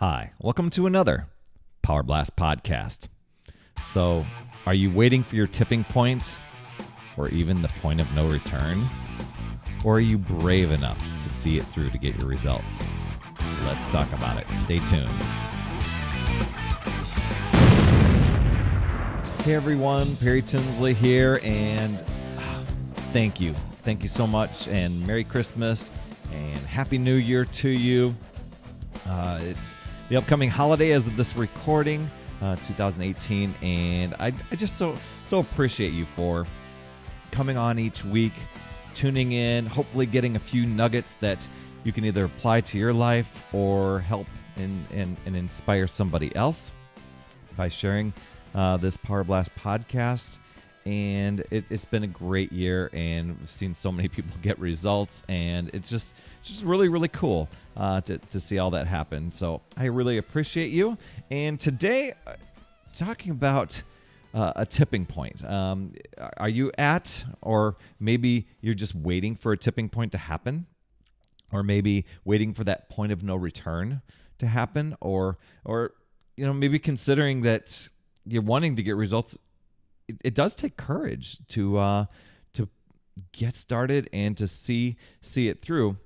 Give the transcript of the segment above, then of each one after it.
Hi, welcome to another Power Blast podcast. So, are you waiting for your tipping point or even the point of no return? Or are you brave enough to see it through to get your results? Let's talk about it. Stay tuned. Hey everyone, Perry Tinsley here, and thank you. Thank you so much, and Merry Christmas and Happy New Year to you. It's the upcoming holiday as of this recording, 2018, and I just so appreciate you for coming on each week, tuning in, hopefully getting a few nuggets that you can either apply to your life or help and inspire somebody else by sharing this Power Blast podcast. And it's been a great year, and we've seen so many people get results, and it's just really, really cool to see all that happen. So I really appreciate you. And today, talking about a tipping point. Are you at, or maybe you're just waiting for a tipping point to happen, or maybe waiting for that point of no return to happen, or maybe considering that you're wanting to get results. It does take courage to get started and to see it through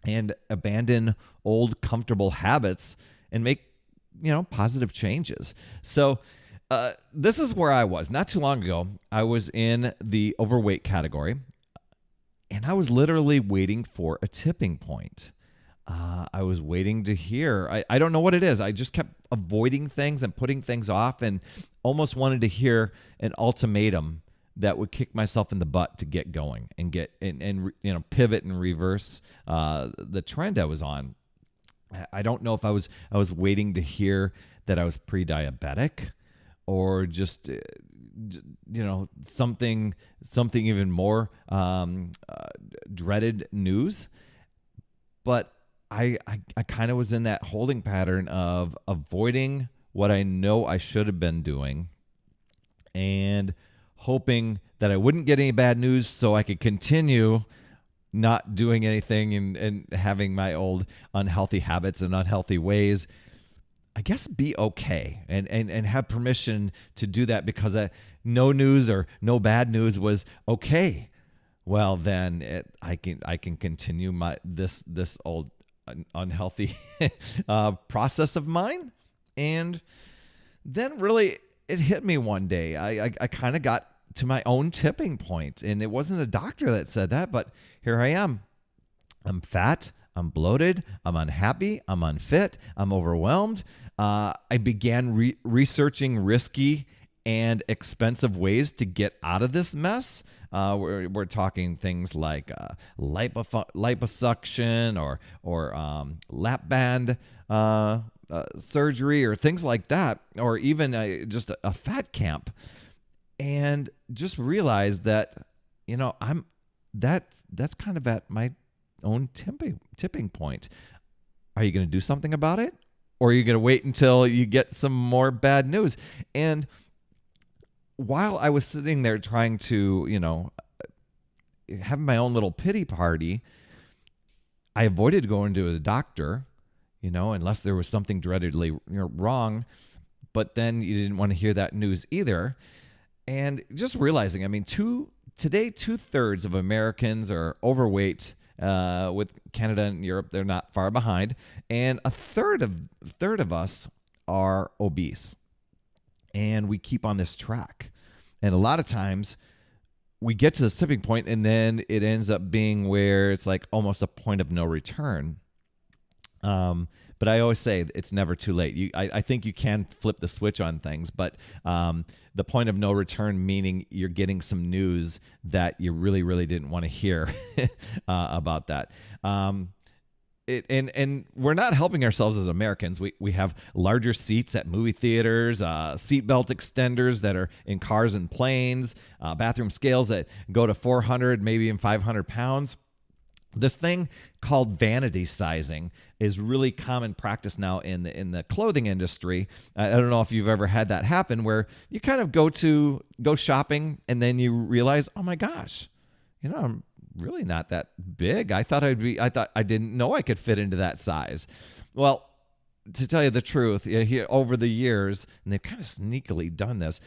and abandon old comfortable habits and make positive changes. So this is where I was not too long ago. I was in the overweight category, and I was literally waiting for a tipping point. I was waiting to hear. I don't know what it is. I just kept avoiding things and putting things off, and almost wanted to hear an ultimatum that would kick myself in the butt to get going and get and pivot and reverse the trend I was on. I don't know if I was waiting to hear that I was pre-diabetic, or just something even more dreaded news, but I kind of was in that holding pattern of avoiding what I know I should have been doing and hoping that I wouldn't get any bad news so I could continue not doing anything and having my old unhealthy habits and unhealthy ways, I guess, be okay and have permission to do that, because no news or no bad news was okay. Well, then I can continue this old unhealthy process of mine. And then really it hit me one day. I kind of got to my own tipping point, and it wasn't a doctor that said that, but here I am. I'm fat, I'm bloated, I'm unhappy, I'm unfit, I'm overwhelmed. I began researching risky and expensive ways to get out of this mess. We're talking things like liposuction or lap band surgery or things like that, or even just a fat camp, and just realized that that's kind of at my own tipping point. Are you going to do something about it, or are you going to wait until you get some more bad news? And while I was sitting there trying to, have my own little pity party, I avoided going to the doctor, unless there was something dreadedly wrong. But then you didn't want to hear that news either. And just realizing, today 2/3 of Americans are overweight. With Canada and Europe, they're not far behind. And a third of us are obese. And we keep on this track. And a lot of times we get to this tipping point, and then it ends up being where it's like almost a point of no return. But I always say it's never too late. I think you can flip the switch on things, but the point of no return, meaning you're getting some news that you really, really didn't want to hear about that. And we're not helping ourselves as Americans. We have larger seats at movie theaters, seatbelt extenders that are in cars and planes, bathroom scales that go to 400, maybe even 500 pounds. This thing called vanity sizing is really common practice now in the clothing industry. I don't know if you've ever had that happen, where you kind of go shopping and then you realize, oh my gosh, I'm really not that big. I thought I didn't know I could fit into that size. Well, to tell you the truth, over the years, and they've kind of sneakily done this,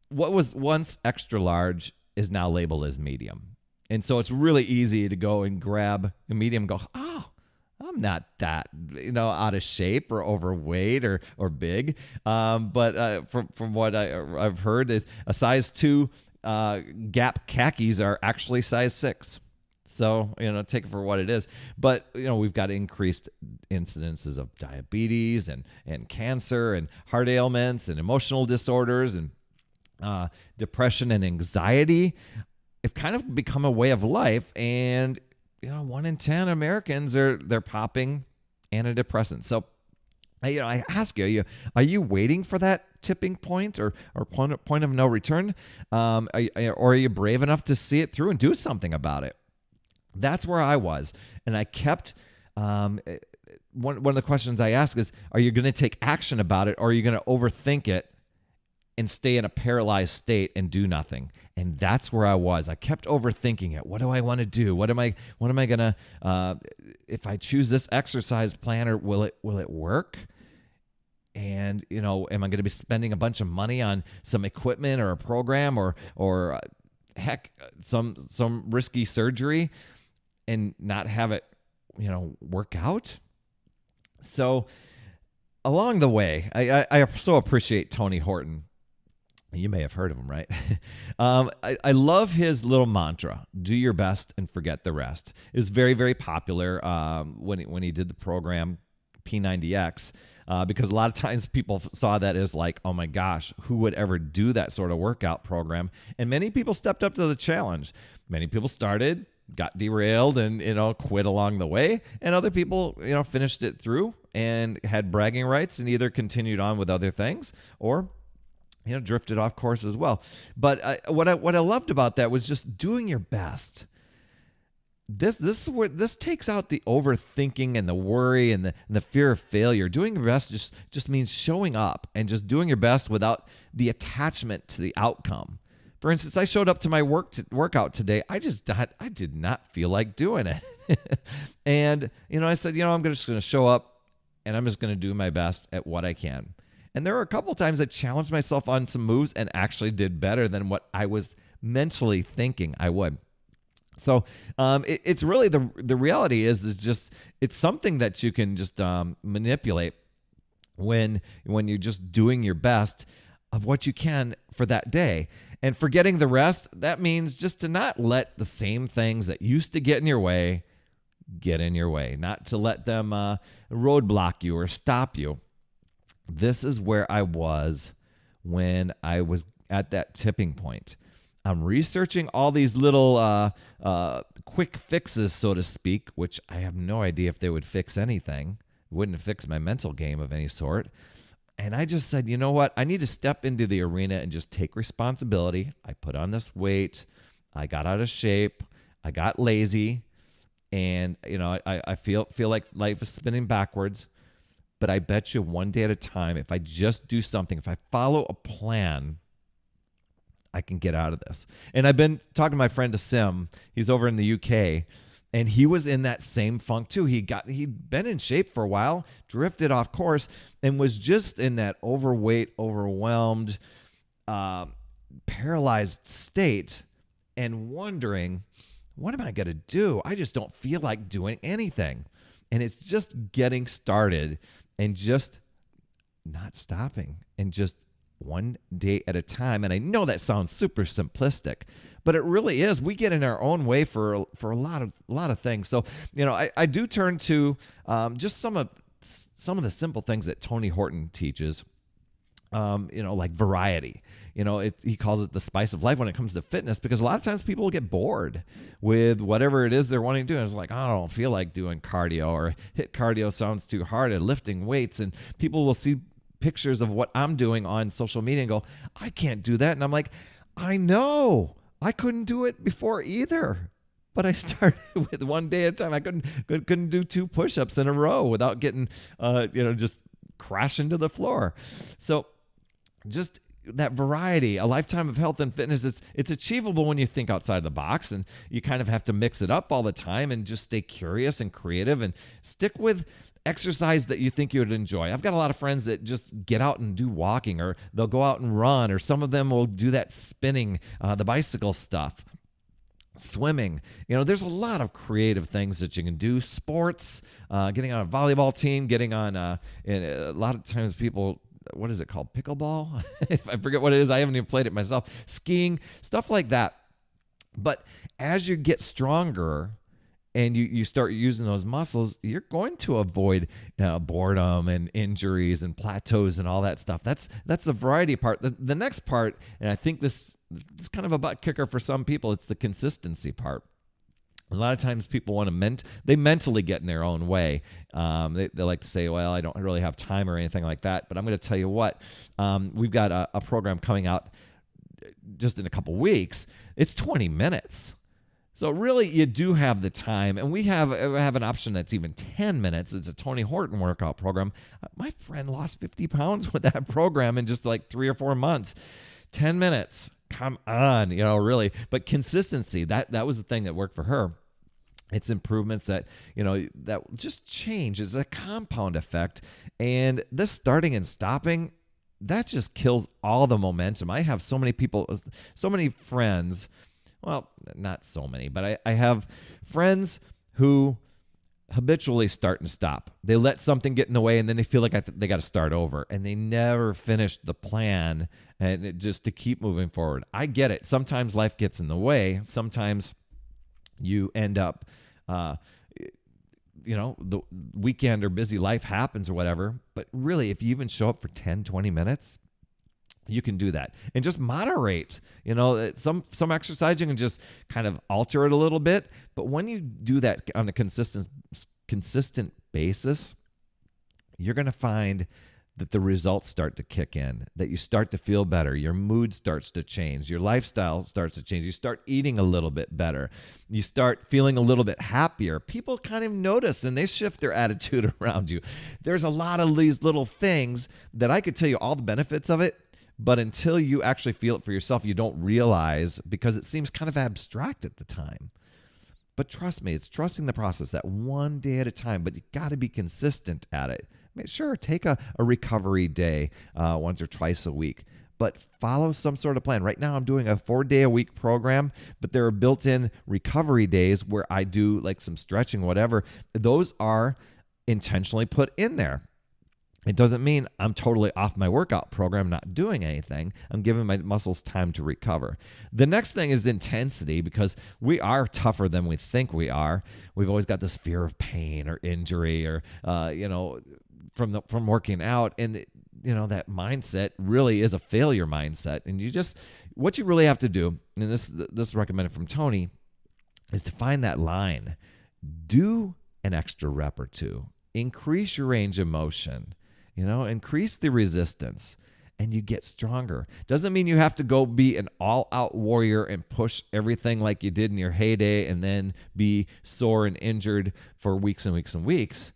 what was once extra large is now labeled as medium. And so it's really easy to go and grab a medium and go, oh, I'm not that, out of shape or overweight or big. But from what I've heard, is a size 2 Gap khakis are actually size 6. So, take it for what it is. But, we've got increased incidences of diabetes and cancer and heart ailments and emotional disorders and depression and anxiety. It's kind of become a way of life. And, 1 in 10 Americans, they're popping antidepressants. So, I ask you, are you waiting for that tipping point or point of no return? Or are you brave enough to see it through and do something about it? That's where I was. And I kept, one of the questions I ask is, are you going to take action about it, or are you going to overthink it and stay in a paralyzed state and do nothing? And that's where I was. I kept overthinking it. What do I want to do? What am I going to, if I choose this exercise plan, or will it work? And, am I going to be spending a bunch of money on some equipment or a program or heck, some risky surgery and not have it, work out? So along the way, I so appreciate Tony Horton. You may have heard of him, right? I love his little mantra: do your best and forget the rest. It was very, very popular when he did the program P90X, because a lot of times people saw that as like, oh my gosh, who would ever do that sort of workout program? And many people stepped up to the challenge. Many people started, got derailed, and quit along the way. And other people finished it through and had bragging rights and either continued on with other things or drifted off course as well. But what I loved about that was just doing your best. This is where this takes out the overthinking and the worry and the fear of failure. Doing your best just means showing up and just doing your best without the attachment to the outcome. For instance, I showed up to my workout today. I did not feel like doing it. And, I said, I'm just going to show up and I'm just going to do my best at what I can. And there were a couple times I challenged myself on some moves and actually did better than what I was mentally thinking I would. So it's really the reality is just it's something that you can just manipulate when you're just doing your best of what you can for that day. And forgetting the rest, that means just to not let the same things that used to get in your way, not to let them roadblock you or stop you. This is where I was when I was at that tipping point. I'm researching all these little quick fixes, so to speak, which I have no idea if they would fix anything. It wouldn't fix my mental game of any sort. And I just said, you know what? I need to step into the arena and just take responsibility. I put on this weight. I got out of shape. I got lazy. And, I feel like life is spinning backwards. But I bet you one day at a time, if I just do something, if I follow a plan, I can get out of this. And I've been talking to my friend Asim. He's over in the UK, and he was in that same funk too. He'd been in shape for a while, drifted off course, and was just in that overweight, overwhelmed, paralyzed state, and wondering, what am I going to do? I just don't feel like doing anything. And it's just getting started and just not stopping and just one day at a time. And I know that sounds super simplistic, but it really is. We get in our own way for a lot of things. So, I do turn to just some of the simple things that Tony Horton teaches. Like variety. He calls it the spice of life when it comes to fitness, because a lot of times people will get bored with whatever it is they're wanting to do. And it's like, I don't feel like doing cardio, or HIIT cardio sounds too hard, and lifting weights. And people will see pictures of what I'm doing on social media and go, I can't do that. And I'm like, I know. I couldn't do it before either. But I started with one day at a time. I couldn't do 2 push-ups in a row without getting, just crash into the floor. So just that variety, a lifetime of health and fitness, it's achievable when you think outside the box, and you kind of have to mix it up all the time and just stay curious and creative and stick with exercise that you think you would enjoy. I've got a lot of friends that just get out and do walking, or they'll go out and run, or some of them will do that spinning, the bicycle stuff. Swimming. There's a lot of creative things that you can do. Sports, getting on a volleyball team, getting on, and a lot of times people, what is it called? Pickleball? I forget what it is. I haven't even played it myself. Skiing, stuff like that. But as you get stronger and you start using those muscles, you're going to avoid boredom and injuries and plateaus and all that stuff. That's the variety part. The next part, and I think this is kind of a butt kicker for some people, it's the consistency part. A lot of times people want to they mentally get in their own way. They like to say, well, I don't really have time or anything like that. But I'm going to tell you what, we've got a program coming out just in a couple weeks. It's 20 minutes. So really, you do have the time, and we have an option that's even 10 minutes. It's a Tony Horton workout program. My friend lost 50 pounds with that program in just like 3 or 4 months. 10 minutes. Come on, really. But consistency, that was the thing that worked for her. It's improvements that, that just change. It's a compound effect. And this starting and stopping, that just kills all the momentum. I have so many people, so many friends. Well, not so many, but I have friends who habitually start and stop. They let something get in the way, and then they feel like they got to start over, and they never finish the plan, and just to keep moving forward. I get it. Sometimes life gets in the way. Sometimes you end up, the weekend or busy life happens or whatever. But really, if you even show up for 10, 20 minutes, you can do that, and just moderate. Some exercise you can just kind of alter it a little bit, but when you do that on a consistent basis, you're going to find that the results start to kick in, that you start to feel better, your mood starts to change, your lifestyle starts to change, you start eating a little bit better, you start feeling a little bit happier. People kind of notice, and they shift their attitude around you. There's a lot of these little things that I could tell you all the benefits of it, but until you actually feel it for yourself, you don't realize, because it seems kind of abstract at the time. But trust me, it's trusting the process, that one day at a time, but you got to be consistent at it. Sure, take a recovery day once or twice a week, but follow some sort of plan. Right now, I'm doing a 4-day-a-week program, but there are built-in recovery days where I do like some stretching, whatever. Those are intentionally put in there. It doesn't mean I'm totally off my workout program, not doing anything. I'm giving my muscles time to recover. The next thing is intensity, because we are tougher than we think we are. We've always got this fear of pain or injury or, from working out. And, that mindset really is a failure mindset. And what you really have to do, and this is recommended from Tony, is to find that line. Do an extra rep or two. Increase your range of motion. Increase the resistance, and you get stronger. Doesn't mean you have to go be an all-out warrior and push everything like you did in your heyday and then be sore and injured for weeks and weeks and weeks.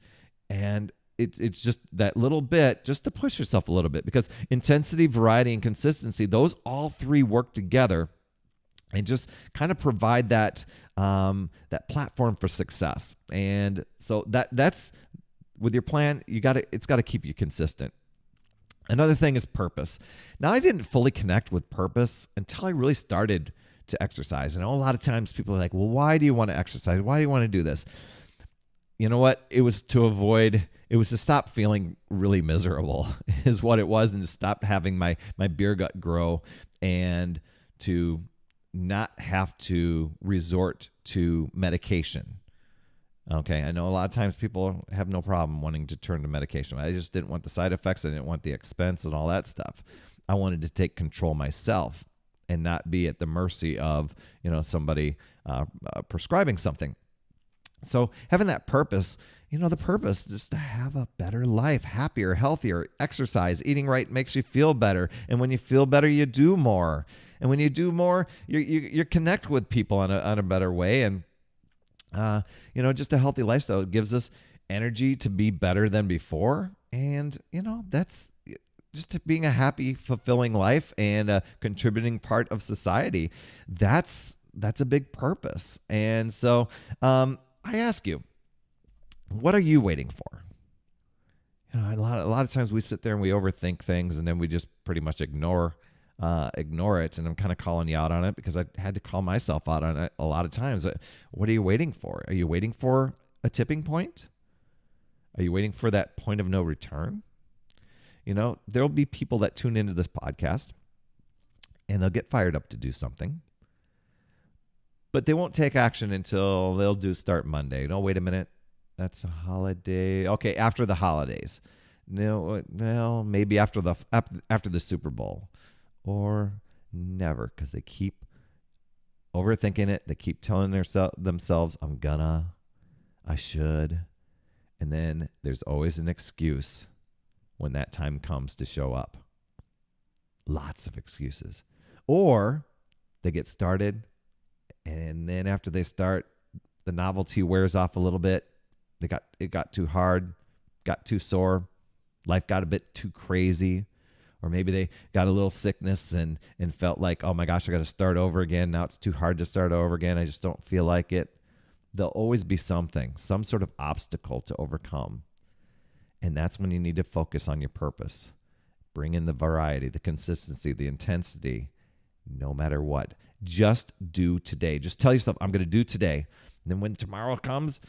And it's just that little bit, just to push yourself a little bit, because intensity, variety, and consistency, those all three work together and just kind of provide that platform for success. And so that's with your plan, it's got to keep you consistent. Another thing is purpose. Now, I didn't fully connect with purpose until I really started to exercise. And a lot of times people are like, well, why do you want to exercise? Why do you want to do this? You know what? It was to stop feeling really miserable is what it was, and to stop having my beer gut grow, and to not have to resort to medication. Okay, I know a lot of times people have no problem wanting to turn to medication. I just didn't want the side effects. I didn't want the expense and all that stuff. I wanted to take control myself and not be at the mercy of, somebody prescribing something. So having that purpose, the purpose is to have a better life, happier, healthier. Exercise, eating right makes you feel better. And when you feel better, you do more. And when you do more, you connect with people on a better way. And just a healthy lifestyle gives us energy to be better than before. And, just being a happy, fulfilling life and a contributing part of society. That's a big purpose. And so I ask you, what are you waiting for? A lot of times we sit there and we overthink things, and then we just pretty much ignore it. And I'm kind of calling you out on it because I had to call myself out on it a lot of times. What are you waiting for? Are you waiting for a tipping point? Are you waiting for that point of no return? There'll be people that tune into this podcast and they'll get fired up to do something, but they won't take action until they'll start Monday. No, wait a minute. That's a holiday. Okay, after the holidays. No, well, maybe after the Super Bowl, or never, because they keep overthinking it. They keep telling themselves, I should. And then there's always an excuse when that time comes to show up. Lots of excuses. Or they get started, and then after they start, the novelty wears off a little bit. It got too hard, got too sore, life got a bit too crazy, or maybe they got a little sickness and felt like, oh my gosh, I got to start over again. Now it's too hard to start over again. I just don't feel like it. There'll always be some sort of obstacle to overcome. And that's when you need to focus on your purpose. Bring in the variety, the consistency, the intensity, no matter what. Just do today. Just tell yourself, I'm going to do today. And then when tomorrow comes,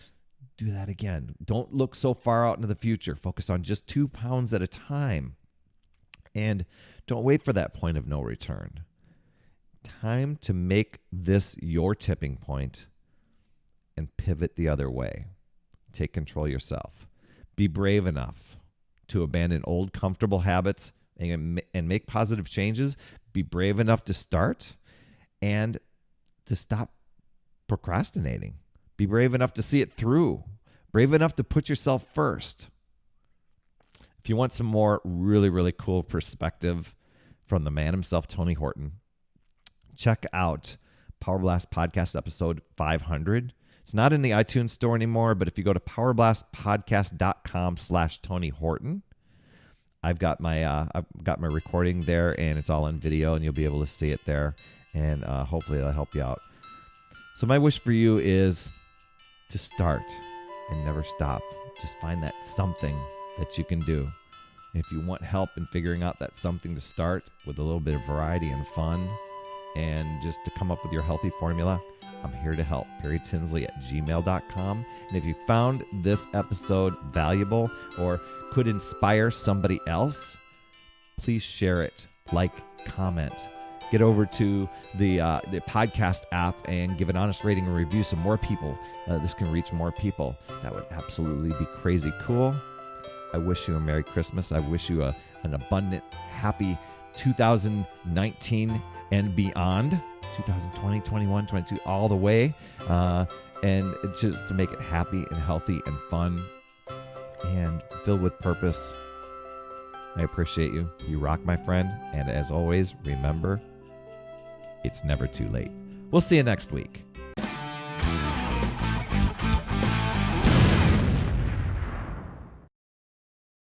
do that again. Don't look so far out into the future. Focus on just 2 pounds at a time. And don't wait for that point of no return. Time to make this your tipping point and pivot the other way. Take control yourself. Be brave enough to abandon old comfortable habits and make positive changes. Be brave enough to start and to stop procrastinating. Be brave enough to see it through. Brave enough to put yourself first. If you want some more really, really cool perspective from the man himself, Tony Horton, check out Power Blast Podcast episode 500. It's not in the iTunes store anymore, but if you go to powerblastpodcast.com/Tony Horton, I've got my recording there, and it's all on video, and you'll be able to see it there, and hopefully it'll help you out. So my wish for you is to start and never stop. Just find that something that you can do. And if you want help in figuring out that something to start with a little bit of variety and fun, and just to come up with your healthy formula, I'm here to help. PerryTinsley@gmail.com. And if you found this episode valuable or could inspire somebody else, please share it, like, comment. Get over to the podcast app and give an honest rating and review so more people, this can reach more people. That would absolutely be crazy cool. I wish you a Merry Christmas. I wish you an abundant, happy 2019 and beyond. 2020, 21, 22, all the way. And it's just to make it happy and healthy and fun and filled with purpose. I appreciate you. You rock, my friend. And as always, remember, it's never too late. We'll see you next week.